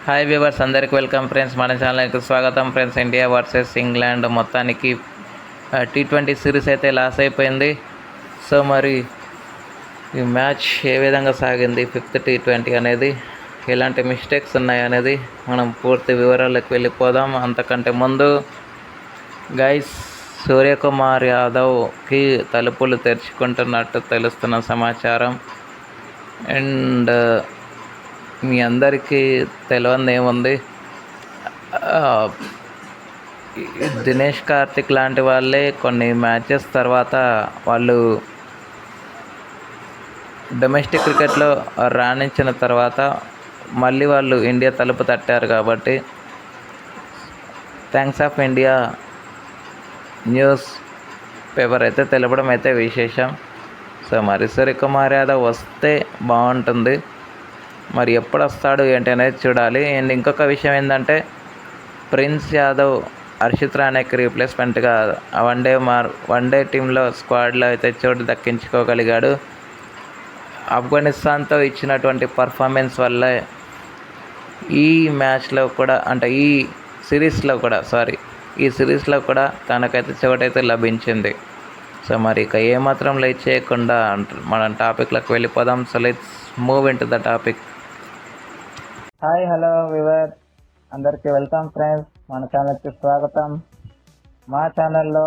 Hi viewers, అందరికి welcome friends. మన ఛానల్కి స్వాగతం ఫ్రెండ్స్. ఇండియా వర్సెస్ ఇంగ్లాండ్ మొత్తానికి T20 సిరీస్ అయితే లాస్ అయిపోయింది. సో మరి ఈ మ్యాచ్ ఏ విధంగా సాగింది, 5th T20 అనేది ఎలాంటి మిస్టేక్స్ ఉన్నాయి అనేది మనం పూర్తి వివరాలకు వెళ్ళిపోదాం. అంతకంటే ముందు గైస్, సూర్యకుమార్ యాదవ్కి తలుపులు తెరుచుకుంటున్నట్టు తెలుస్తున్న సమాచారం. అండ్ మీ అందరికీ తెలియదు ఏముంది, దినేష్ కార్తిక్ లాంటి వాళ్ళే కొన్ని మ్యాచెస్ తర్వాత వాళ్ళు డొమెస్టిక్ క్రికెట్లో రాణించిన తర్వాత మళ్ళీ వాళ్ళు ఇండియా తలుపు తట్టారు. కాబట్టి thanks of India news paper అయితే తెలపడం అయితే విశేషం. సో మరి సూర్యకుమార్ యాదవ్ వస్తే బాగుంటుంది. మరి ఎప్పుడు వస్తాడు ఏంటి అనేది చూడాలి. అండ్ ఇంకొక విషయం ఏంటంటే, ప్రిన్స్ యాదవ్ హర్షిత్ రాణేకి రీప్లేస్మెంట్గా వన్డే టీంలో స్క్వాడ్లో అయితే చోటు దక్కించుకోగలిగాడు. ఆఫ్ఘనిస్తాన్తో ఇచ్చినటువంటి పర్ఫార్మెన్స్ వల్లే ఈ మ్యాచ్లో కూడా, అంటే ఈ సిరీస్లో కూడా తనకైతే చోటైతే లభించింది. సో మరి ఇక ఏమాత్రం లేట్ చేయకుండా మనం టాపిక్లోకి వెళ్ళిపోదాం. So let's move in to the topic. Hi, hello viewer, అందరికీ వెల్కమ్ ఫ్రెండ్స్. మన ఛానల్కి స్వాగతం. మా ఛానల్లో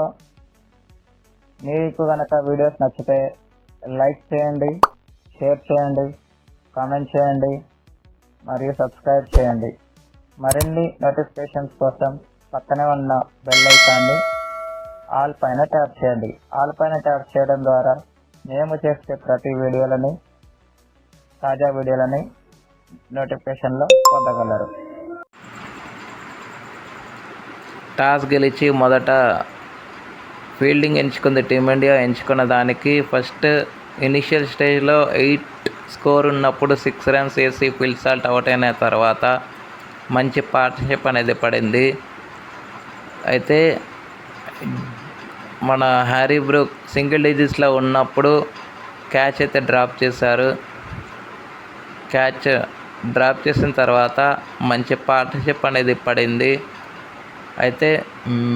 మీకు కనుక వీడియోస్ నచ్చితే లైక్ చేయండి, షేర్ చేయండి, కామెంట్ చేయండి మరియు సబ్స్క్రైబ్ చేయండి. మరిన్ని నోటిఫికేషన్స్ కోసం పక్కనే ఉన్న బెల్ ఐకాన్ని ఆల్ పైన ట్యాప్ చేయండి. ఆల్ పైన ట్యాప్ చేయడం ద్వారా మేము చేసే ప్రతి వీడియోలని, తాజా వీడియోలని నోటిఫికేషన్లో పొందగలరు. టాస్ గెలిచి మొదట ఫీల్డింగ్ ఎంచుకుంది టీమిండియా. ఎంచుకున్న దానికి ఫస్ట్ ఇనిషియల్ స్టేజ్లో 8 స్కోర్ ఉన్నప్పుడు 6 రన్స్ వేసి ఫిల్ సాల్ట్ అవుట్ అయిన తర్వాత మంచి పార్ట్నర్షిప్ అనేది పడింది. అయితే మన హ్యారీ బ్రూక్ సింగిల్ డిజిట్స్లో ఉన్నప్పుడు క్యాచ్ అయితే డ్రాప్ చేశారు. క్యాచ్ డ్రాప్ చేసిన తర్వాత మంచి పార్ట్నర్షిప్ అనేది పడింది. అయితే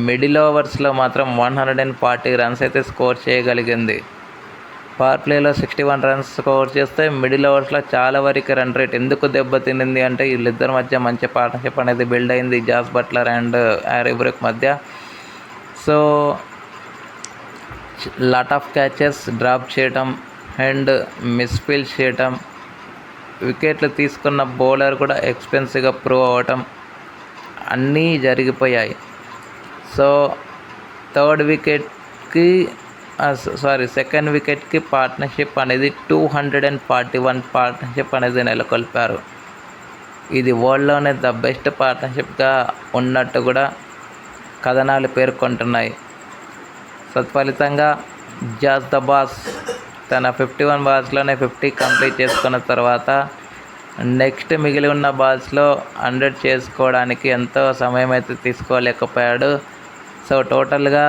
మిడిల్ ఓవర్స్లో మాత్రం 140 రన్స్ అయితే స్కోర్ చేయగలిగింది. పవర్ ప్లేలో 61 రన్స్ స్కోర్ చేస్తే మిడిల్ ఓవర్స్లో చాలా వరకు రన్ రేట్ ఎందుకు దెబ్బతినింది అంటే, వీళ్ళిద్దరి మధ్య మంచి పార్ట్నర్షిప్ అనేది బిల్డ్ అయింది, Jos Buttler and Harry Brook మధ్య. So lot of catches drop చేయటం అండ్ మిస్ఫీల్డ్ చేయటం, వికెట్లు తీసుకున్న బౌలర్ కూడా ఎక్స్పెన్సివ్గా ప్రూవ్ అవ్వటం అన్నీ జరిగిపోయాయి. సో సెకండ్ వికెట్కి పార్ట్నర్షిప్ అనేది 241 పార్ట్నర్షిప్ అనేది నెలకొల్పారు. ఇది వరల్డ్లోనే ద బెస్ట్ పార్ట్నర్షిప్గా ఉన్నట్టు కూడా కథనాలు పేర్కొంటున్నాయి. సత్ఫలితంగా జాస్ ద బాస్ తన 51 బాల్స్లోనే 50 కంప్లీట్ చేసుకున్న తర్వాత నెక్స్ట్ మిగిలి ఉన్న బాల్స్లో 100 చేసుకోవడానికి ఎంతో సమయం అయితే తీసుకోలేకపోయాడు. సో టోటల్గా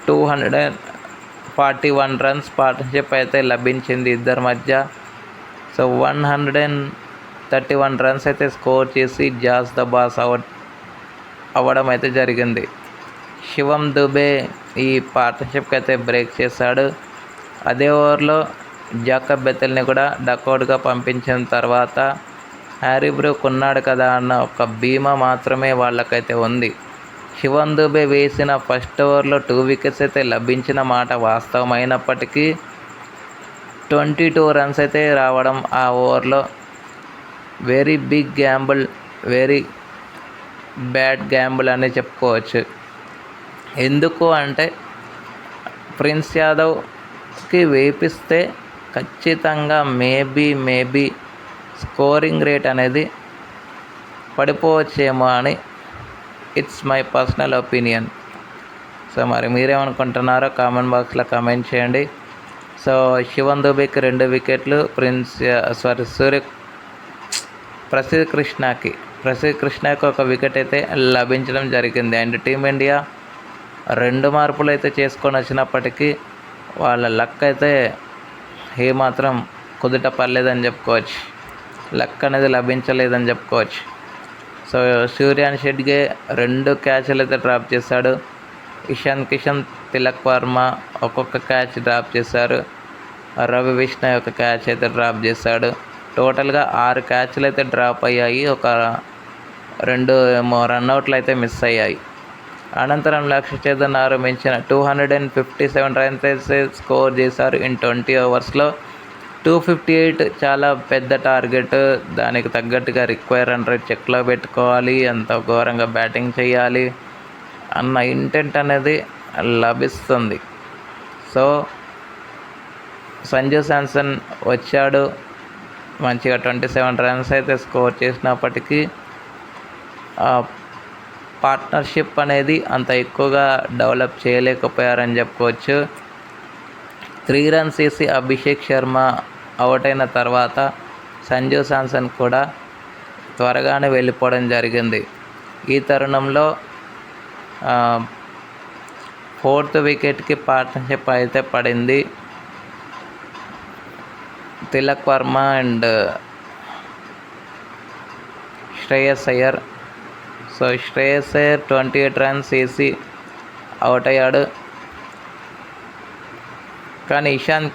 241 రన్స్ పార్ట్నర్షిప్ అయితే లభించింది ఇద్దరి మధ్య. సో 131 రన్స్ అయితే స్కోర్ చేసి జాస్ ద బాస్ అవ్వడం అయితే జరిగింది. శివం దుబే ఈ పార్ట్నర్షిప్కి అయితే బ్రేక్ చేశాడు. అదే ఓవర్లో జాకబ్ బెథెల్ని కూడా డకౌట్గా పంపించిన తర్వాత హ్యారీ బ్రూక్ ఉన్నాడు కదా అన్న ఒక బీమా మాత్రమే వాళ్ళకైతే ఉంది. శివం దుబే వేసిన ఫస్ట్ ఓవర్లో 2 వికెట్స్ అయితే లభించిన మాట వాస్తవమైనప్పటికీ 22 రన్స్ అయితే రావడం ఆ ఓవర్లో very big gamble, very bad gamble అని చెప్పుకోవచ్చు. ఎందుకు అంటే, ప్రిన్స్ యాదవ్కి వేపిస్తే ఖచ్చితంగా మేబీ స్కోరింగ్ రేట్ అనేది పడిపోవచ్చేమో అని it's my personal opinion. So మరి మీరేమనుకుంటున్నారో కామెంట్ బాక్స్లో కామెంట్ చేయండి. సో శివన్ దుబేకి 2 వికెట్లు, ప్రసిద్ధ్ కృష్ణకి 1 వికెట్ అయితే లభించడం జరిగింది. అండ్ టీమిండియా 2 మార్పులు అయితే చేసుకొని వచ్చినప్పటికీ వాళ్ళ లక్ అయితే ఏమాత్రం కుదుట పడలేదని చెప్పుకోవచ్చు. లక్ అనేది లభించలేదని చెప్పుకోవచ్చు. సో సూర్యాన్ షెడ్గే 2 క్యాచ్లు అయితే డ్రాప్ చేశాడు. ఇషాన్ కిషన్, తిలక్ వర్మ ఒక్కొక్క క్యాచ్ డ్రాప్ చేశారు. రవి విష్ణయ్ ఒక క్యాచ్ అయితే డ్రాప్ చేశాడు. టోటల్గా 6 క్యాచ్లు అయితే డ్రాప్ అయ్యాయి. ఒక 2 ఏమో రన్అట్లు అయితే మిస్ అయ్యాయి. అనంతరం లక్ష్య చేతన్ ఆరంభించిన 257 రన్స్ అయితే స్కోర్ చేశారు ఇన్ 20 ఓవర్స్లో. 258 చాలా పెద్ద టార్గెట్. దానికి తగ్గట్టుగా రిక్వైర్ రన్ రేట్ చెక్లో పెట్టుకోవాలి, అంత ఘోరంగా బ్యాటింగ్ చేయాలి అన్న ఇంటెంట్ అనేది లభిస్తుంది. సో సంజు శాంసన్ వచ్చాడు, మంచిగా 27 రన్స్ అయితే స్కోర్ చేసినప్పటికీ పార్ట్నర్షిప్ అనేది అంత ఎక్కువగా డెవలప్ చేయలేకపోయారని చెప్పుకోవచ్చు. 3 రన్స్ వేసి అభిషేక్ శర్మ అవుట్ అయిన తర్వాత సంజు శాంసన్ కూడా త్వరగానే వెళ్ళిపోవడం జరిగింది. ఈ తరుణంలో 4th వికెట్కి పార్ట్నర్షిప్ అయితే పడింది. Tilak Varma and Shreyas Iyer. So Shreyas Iyer 28 runs వేసి అవుట్ అయ్యాడు. కానీ ఇషాన్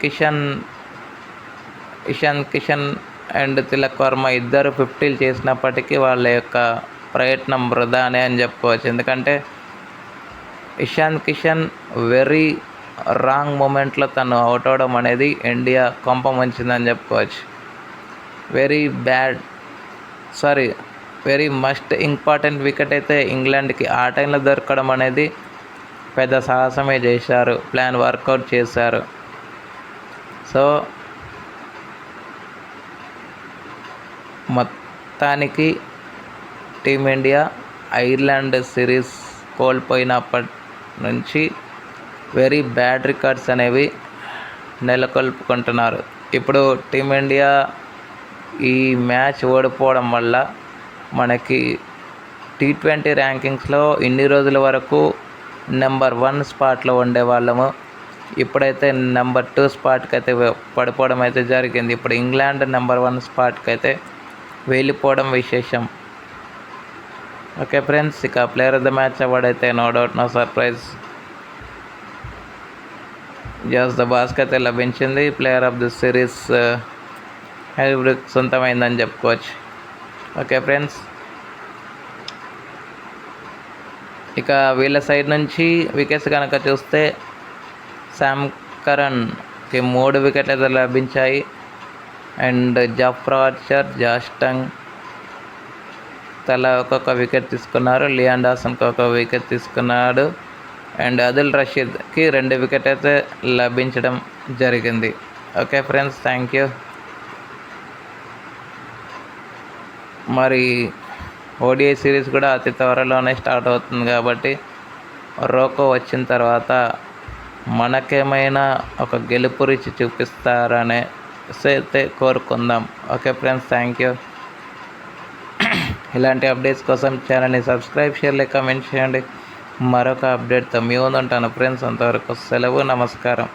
కిషన్ అండ్ తిలక్ వర్మ ఇద్దరు 50 చేసినప్పటికీ వాళ్ళ యొక్క ప్రయత్నం వృధానే అని చెప్పుకోవచ్చు. ఎందుకంటే ఇషాన్ కిషన్ వెరీ రాంగ్ మూమెంట్లో తను అవుట్ అవడం అనేది ఇండియా కొంప ముంచిందని చెప్పుకోవచ్చు. వెరీ మస్ట్ ఇంపార్టెంట్ వికెట్ అయితే ఇంగ్లాండ్కి ఆ టైంలో దొరకడం అనేది పెద్ద సాహసమే చేశారు, ప్లాన్ వర్కౌట్ చేశారు. సో మొత్తానికి టీమిండియా ఐర్లాండ్ సిరీస్ కోల్పోయినప్పటి నుంచి వెరీ బ్యాడ్ రికార్డ్స్ అనేవి నెలకొల్పుకుంటున్నారు. ఇప్పుడు టీమిండియా ఈ మ్యాచ్ ఓడిపోవడం వల్ల మనకి T20 ర్యాంకింగ్స్లో ఇన్ని రోజుల వరకు నెంబర్ 1 స్పాట్లో ఉండేవాళ్ళము. ఇప్పుడైతే నెంబర్ 2 స్పాట్కి అయితే పడిపోవడం అయితే జరిగింది. ఇప్పుడు ఇంగ్లాండ్ నెంబర్ 1 స్పాట్కి అయితే వెళ్ళిపోవడం విశేషం. ఓకే ఫ్రెండ్స్, ఇక player of the match award అయితే no doubt no surprise Jos the బాస్కి అయితే లభించింది. Player of the series Harry Brook సొంతమైందని చెప్పుకోవచ్చు. ఓకే ఫ్రెండ్స్, ఇక వీళ్ళ సైడ్ నుంచి వికెట్స్ కనుక చూస్తే శామ్ కరన్కి 3 వికెట్లు అయితే లభించాయి. అండ్ జాఫ్రా ఆర్చర్, జాష్ టంగ్ తలా ఒక్కొక్క వికెట్ తీసుకున్నారు. లియాన్ డాసన్కి ఒక వికెట్ తీసుకున్నాడు. అండ్ అదిల్ రషీద్కి 2 వికెట్ అయితే లభించడం జరిగింది. Okay friends, thank you. మరి ఓడిఐ సిరీస్ కూడా అతి త్వరలోనే స్టార్ట్ అవుతుంది కాబట్టి రోకో వచ్చిన తర్వాత మనకేమైనా ఒక గెలుపు రుచి చూపిస్తారనే అయితే కోరుకుందాం. Okay friends, thank you. ఇలాంటి అప్డేట్స్ కోసం ఛానల్ని సబ్స్క్రైబ్, షేర్, కామెంట్ చేయండి. మరొక అప్డేట్తో మీ ముందు ఉంటాను ఫ్రెండ్స్. అంతవరకు సెలవు, నమస్కారం.